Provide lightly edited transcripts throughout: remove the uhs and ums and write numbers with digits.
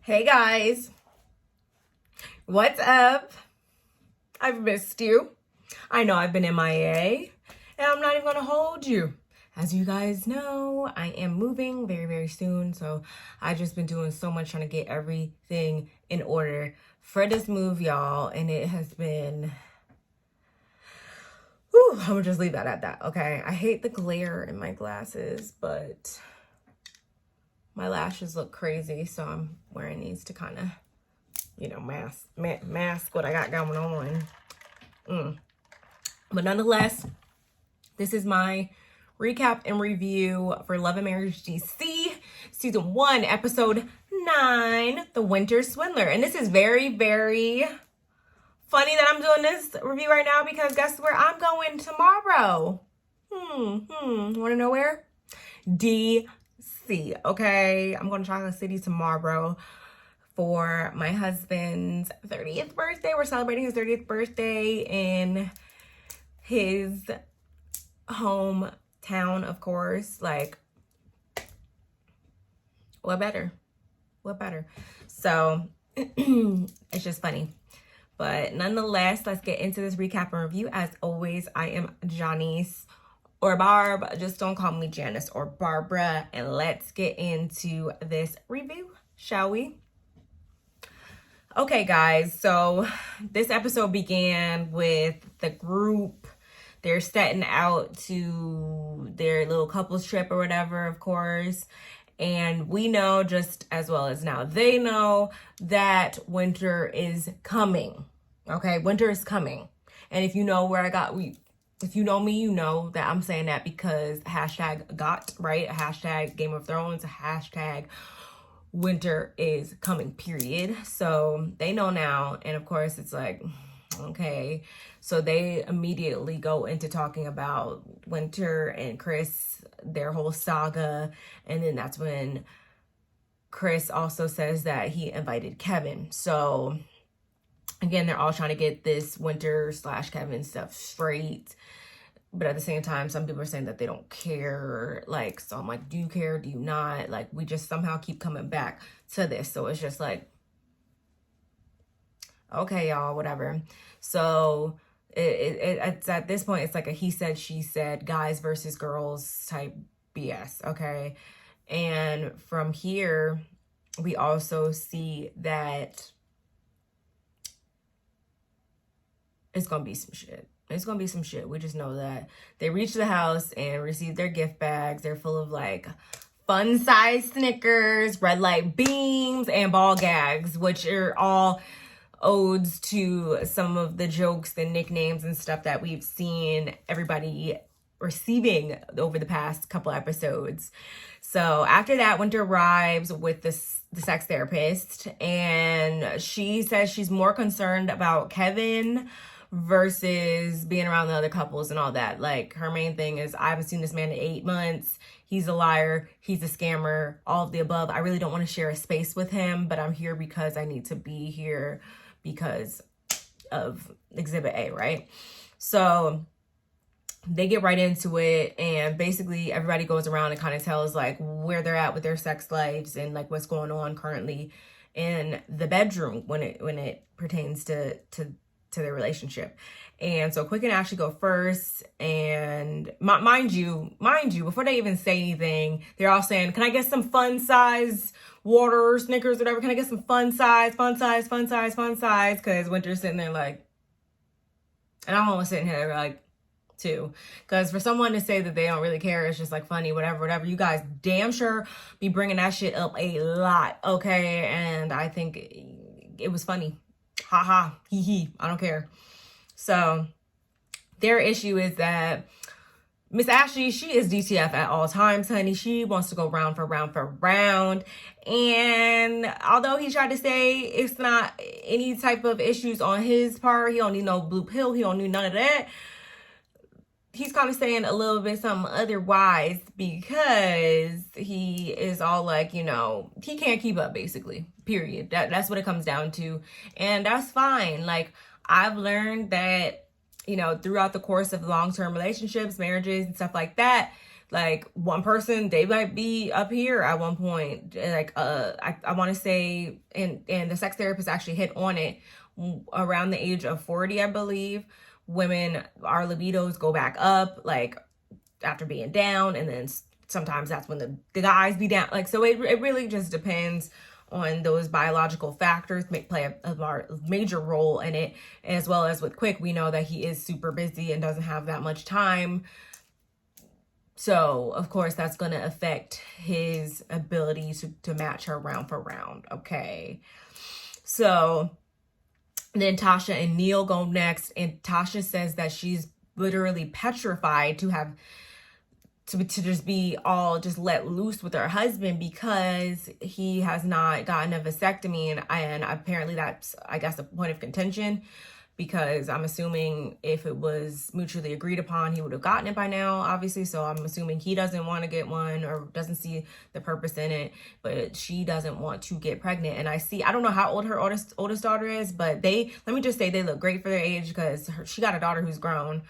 Hey guys, what's up? I've missed you. I know I've been MIA, and I'm not even gonna hold you. As you guys know, I am moving very, very soon, so I've just been doing so much trying to get everything in order for this move, y'all, and it has been... Whew, I'm gonna just leave that at that, okay? I hate the glare in my glasses, but my lashes look crazy, so I'm wearing these to kind of, you know, mask what I got going on. But nonetheless, this is my recap and review for Love and Marriage DC, Season 1, Episode 9, The Winter Swindler. And this is very, very funny that I'm doing this review right now because guess where I'm going tomorrow? Want to know where? DC. Okay, I'm going to Chocolate City tomorrow for my husband's 30th birthday. We're celebrating his 30th birthday in his hometown, of course. Like, what better? What better? So, it's just funny. But nonetheless, let's get into this recap and review. As always, I am Janice or Barb. Just don't call me Janice or Barbara. And let's get into this review, shall we? Okay, guys. So this episode began with the group. They're setting out to their little couples trip or whatever, of course. And we know, just as well as now they know, that winter is coming. Okay, winter is coming. And if you know where if you know me, you know that I'm saying that because hashtag got, right? Hashtag Game of Thrones, hashtag winter is coming, period. So they know now. And of course, it's like, okay. So they immediately go into talking about Winter and Chris, their whole saga. And then that's when Chris also says that he invited Kevin. So again, they're all trying to get this Winter/Kevin stuff straight. But at the same time, some people are saying that they don't care. Like, so I'm like, do you care? Do you not? Like, we just somehow keep coming back to this. So it's just like, okay, y'all, whatever. So it's at this point, it's like a he said, she said, guys versus girls type BS, okay? And from here, we also see that it's going to be some shit. It's going to be some shit. We just know that. They reach the house and receive their gift bags. They're full of like fun-sized Snickers, red light beams, and ball gags, which are all odes to some of the jokes and nicknames and stuff that we've seen everybody receiving over the past couple episodes. So after that, Winter arrives with the sex therapist, and she says she's more concerned about Kevin versus being around the other couples and all that. Like, her main thing is, I haven't seen this man in 8 months. He's a liar. He's a scammer. All of the above. I really don't want to share a space with him, but I'm here because I need to be here because of Exhibit A, right? So they get right into it, and basically everybody goes around and kind of tells like where they're at with their sex lives and like what's going on currently in the bedroom when it pertains to their relationship. And so Quick and Ashley go first, and mind you, before they even say anything, they're all saying, can I get some fun size water, Snickers, whatever? Can I get some fun size? Because Winter's sitting there like, and I'm almost sitting here like, too, because for someone to say that they don't really care, it's just like funny, whatever. You guys damn sure be bringing that shit up a lot, okay? And I think it was funny. Ha ha, hee hee, I don't care. So their issue is that Miss Ashley, she is DTF at all times, honey. She wants to go round for round. And although he tried to say it's not any type of issues on his part, he don't need no blue pill, he don't need none of that, he's kind of saying a little bit something otherwise because he is all like, you know, he can't keep up, basically, period. That's what it comes down to. And that's fine. Like, I've learned that, you know, throughout the course of long-term relationships, marriages, and stuff like that, Like one person, they might be up here at one point. Like I want to say, and the sex therapist actually hit on it around the age of 40, I believe. Women, our libidos go back up like after being down, and then sometimes that's when the guys be down. Like, so it really just depends on those biological factors, play a major role in it. As well as with Quick, we know that he is super busy and doesn't have that much time. So, of course, that's going to affect his ability to match her round for round. Okay. So, then Tasha and Neil go next. And Tasha says that she's literally petrified to just be all just let loose with her husband because he has not gotten a vasectomy. And apparently that's, I guess, a point of contention, because I'm assuming if it was mutually agreed upon, he would have gotten it by now, obviously. So I'm assuming he doesn't want to get one or doesn't see the purpose in it, but she doesn't want to get pregnant. And I don't know how old her oldest daughter is, but let me just say they look great for their age, because she got a daughter who's grown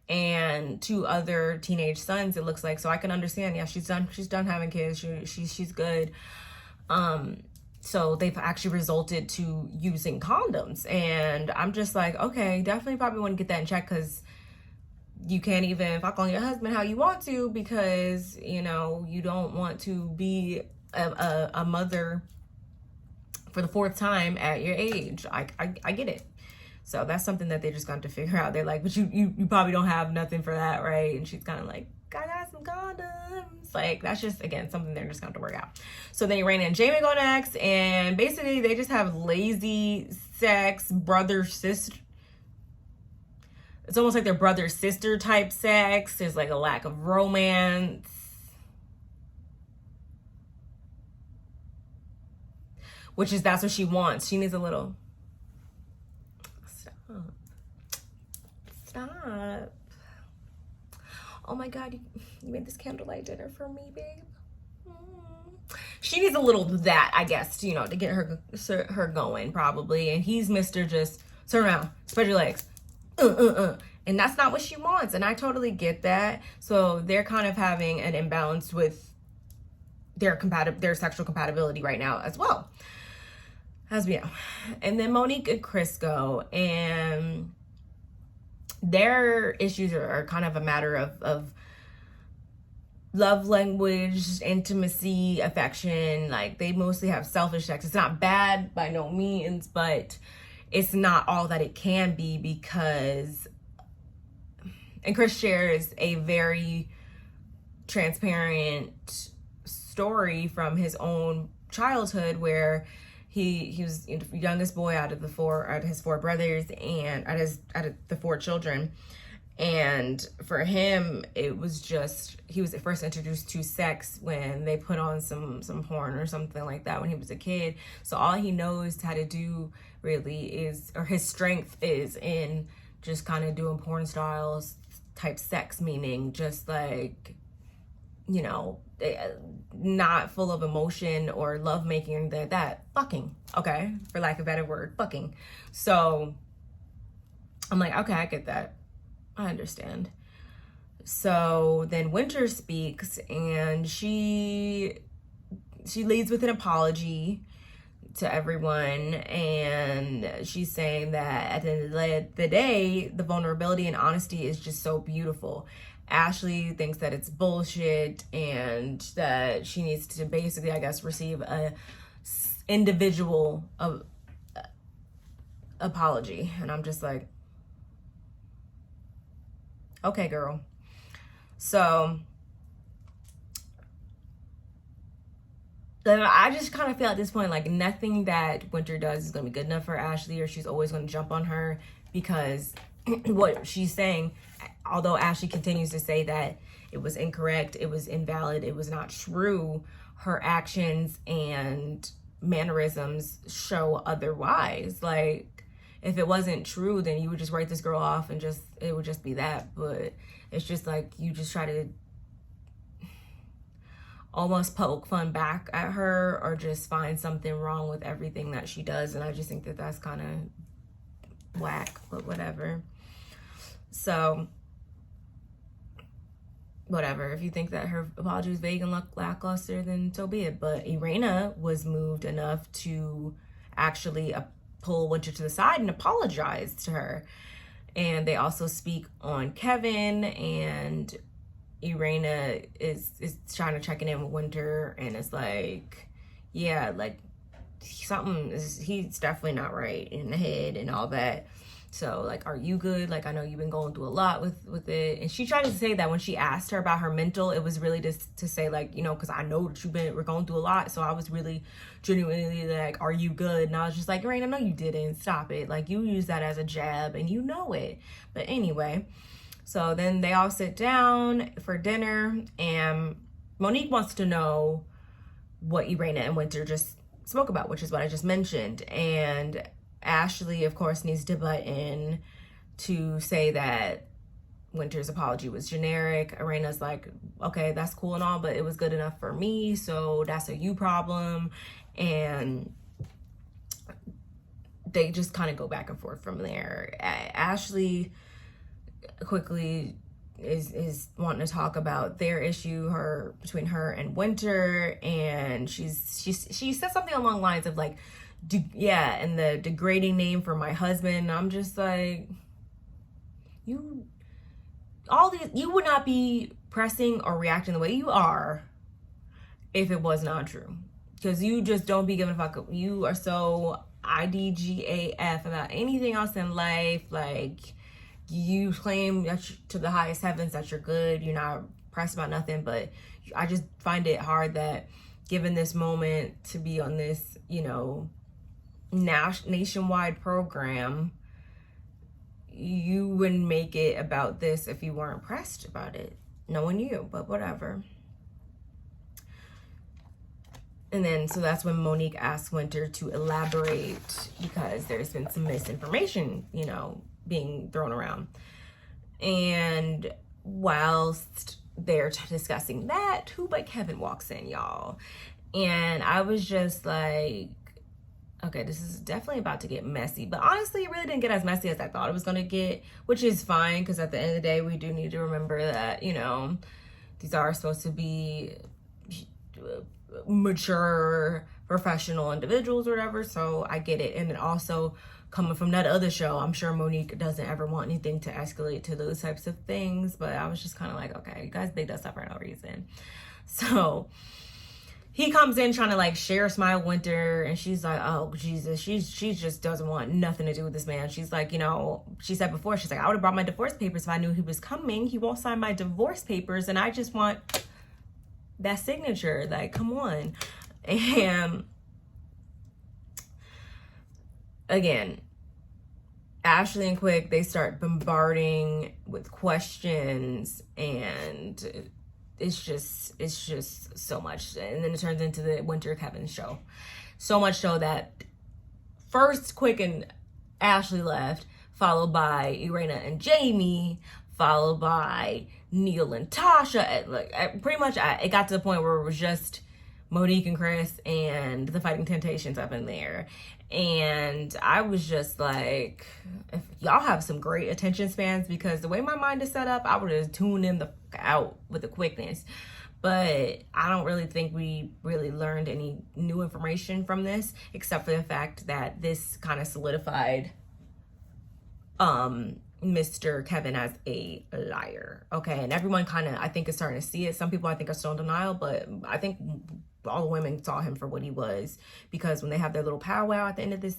and 2 other teenage sons, it looks like. So I can understand. Yeah, she's done having kids. She's good. So they've actually resulted to using condoms. And I'm just like, okay, definitely probably want to get that in check, because you can't even fuck on your husband how you want to, because, you know, you don't want to be a mother for the 4th time at your age. I get it. So that's something that they're just going to figure out. They're like, but you probably don't have nothing for that, right? And she's kind of like, I got some condoms. Like, that's just, again, something they're just going to work out. So then Raina and Jamie go next, and basically they just have lazy sex, brother-sister. It's almost like they're brother-sister type sex. There's like a lack of romance. That's what she wants. She needs a little... Stop. Oh my God, you made this candlelight dinner for me, babe. She needs a little of that, I guess, to get her going, probably. And he's Mr. just turn around, spread your legs. And that's not what she wants. And I totally get that. So they're kind of having an imbalance with their sexual compatibility right now as well, as we know. And then Monique and Chris go, and their issues are kind of a matter of love language, intimacy, affection. Like, they mostly have selfish sex. It's not bad by no means, but it's not all that it can be, because, and Chris shares a very transparent story from his own childhood, where he was the youngest boy out of his 4 brothers, and out of the 4 children. And for him, it was just, he was first introduced to sex when they put on some porn or something like that when he was a kid. So all he knows how to do really is, or his strength is in just kind of doing porn styles type sex, meaning just like, not full of emotion or love making, that fucking, okay, for lack of a better word, fucking. So I'm like, okay, I get that. I understand. So then Winter speaks, and she leads with an apology to everyone, and she's saying that at the end of the day, the vulnerability and honesty is just so beautiful. Ashley thinks that it's bullshit, and that she needs to basically, I guess, receive a individual apology. And I'm just like, okay, girl. So I just kind of feel at this point like nothing that Winter does is going to be good enough for Ashley, or she's always going to jump on her, because what she's saying, although Ashley continues to say that it was incorrect, it was invalid, it was not true, her actions and mannerisms show otherwise. Like, if it wasn't true, then you would just write this girl off and it would just be that. But it's just like you just try to almost poke fun back at her, or just find something wrong with everything that she does. And I just think that that's kind of whack, but whatever. So whatever. If you think that her apology was vague and lackluster, then so be it. But Irena was moved enough to actually pull Winter to the side and apologize to her. And they also speak on Kevin, and Irena is trying to check in with Winter, and it's like, yeah, like he's definitely not right in the head and all that. So, like, are you good? Like, I know you've been going through a lot with it. And she tried to say that when she asked her about her mental, it was really just to say, like, you know, because I know that we're going through a lot. So I was really genuinely like, are you good? And I was just like, Raina, no, you didn't. Stop it. Like, you use that as a jab and you know it. But anyway, so then they all sit down for dinner, and Monique wants to know what Irena and Winter just spoke about, which is what I just mentioned. And Ashley, of course, needs to butt in to say that Winter's apology was generic. Irena's like, okay, that's cool and all, but it was good enough for me, so that's a you problem. And they just kind of go back and forth from there. Ashley quickly is wanting to talk about their issue between her and Winter, and she said something along the lines of like, and the degrading name for my husband. I'm just like, you would not be pressing or reacting the way you are if it was not true, because you just don't be giving a fuck. You are so IDGAF about anything else in life. Like, you claim that to the highest heavens that you're good, you're not pressed about nothing. But I just find it hard that given this moment to be on this, you know, nationwide program, you wouldn't make it about this if you weren't pressed about it, knowing you, but whatever. And then, so that's when Monique asks Winter to elaborate, because there's been some misinformation, you know, being thrown around. And whilst they're discussing that, who but Kevin walks in, y'all. And I was just like, okay, this is definitely about to get messy. But honestly, it really didn't get as messy as I thought it was going to get, which is fine, because at the end of the day, we do need to remember that, you know, these are supposed to be mature, professional individuals or whatever. So I get it. And then also, coming from that other show, I'm sure Monique doesn't ever want anything to escalate to those types of things. But I was just kind of like, okay, you guys make that stuff for no reason. So he comes in trying to like share a smile Winter, and she's like, oh Jesus, she just doesn't want nothing to do with this man. She's like, you know, she said before, she's like, I would have brought my divorce papers if I knew he was coming. He won't sign my divorce papers, and I just want that signature. Like, come on. And again, Ashley and Quick, they start bombarding with questions, and it's just so much. And then it turns into the Winter Kevin show. So much so that first Quick and Ashley left, followed by Irena and Jamie, followed by Neil and Tasha. Pretty much it got to the point where it was just Monique and Chris and the Fighting Temptations up in there. And I was just like, if y'all have some great attention spans, because the way my mind is set up, I would have tuned them out with the quickness. But I don't really think we really learned any new information from this, except for the fact that this kind of solidified Mr. Kevin as a liar. Okay, and everyone kind of, I think, is starting to see it. Some people, I think, are still in denial, but I think all the women saw him for what he was, because when they have their little powwow at the end of this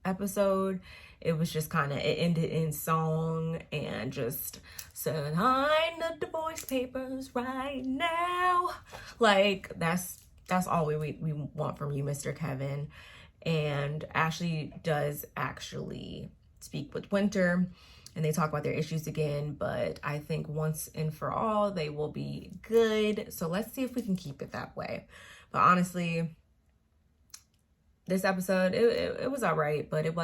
episode, it was just kind of, it ended in song and just sign the divorce papers right now. Like, that's all we want from you, Mr. Kevin. And Ashley does actually speak with Winter, and they talk about their issues again, but I think once and for all, they will be good. So let's see if we can keep it that way. But honestly, this episode, it was all right, but it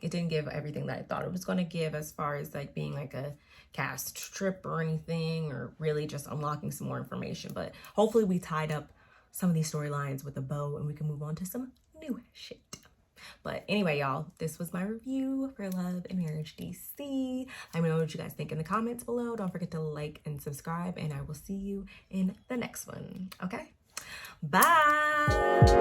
didn't give everything that I thought it was going to give, as far as like being like a cast trip or anything, or really just unlocking some more information. But hopefully we tied up some of these storylines with a bow, and we can move on to some new shit. But anyway, y'all, this was my review for Love and Marriage DC. Let me know what you guys think in the comments below. Don't forget to like and subscribe, and I will see you in the next one. Okay? Bye!